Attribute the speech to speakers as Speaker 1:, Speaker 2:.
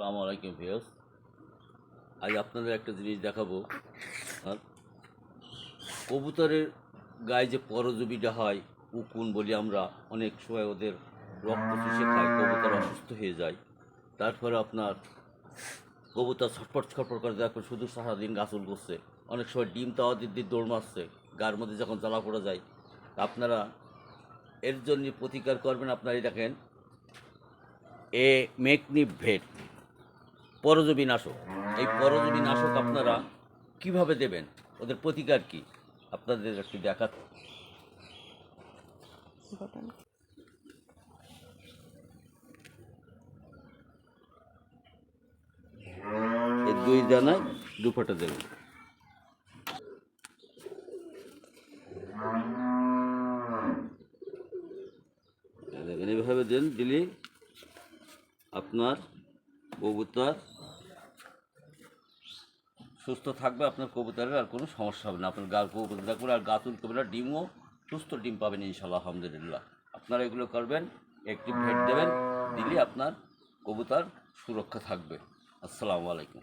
Speaker 1: আসসালামু আলাইকুম ভিউয়ার্স। আজ আপনাদের একটা জিনিস দেখাবো। আর কবুতরের গায়ে যে পরজীবীটা হয়, উকুন বলি আমরা, অনেক সময় ওদের রক্ত চুষে খায়, কবুতর অসুস্থ হয়ে যায়। তারপরে আপনার কবুতর ছটফট ছটফট করে দেখবেন শুধু সারাদিন গাছল করছে, অনেক সময় ডিম তাওয়া দিয়ে দৌড় মারছে, গার মধ্যে যখন জ্বালা পড়ে যায়। আপনারা এর জন্য প্রতিকার করবেন। আপনারাই দেখেন, এ মেকনিপ ভেট পরজীবী নাশক। এই পরজীবী নাশক আপনারা কিভাবে দেবেন, ওদের প্রতিকার কি আপনাদের একটু দেখাচ্ছি। এই 2 দানায় 2 ফোঁটা দেবেন। দেখেন এইভাবে দেন, দিলে আপনার কবুতর সুস্থ থাকবে, আপনার কবুতরের আর কোনো সমস্যা হবে না। আপনার কবুতর থাকবে আর গা তুলবে না, ডিমও সুস্থ ডিম পাবেন ইনশাল্লাহ, আলহামদুলিল্লাহ। আপনারা এগুলো করবেন, একটি ভেট দেবেন, দিলে আপনার কবুতর সুরক্ষা থাকবে। আসসালামু আলাইকুম।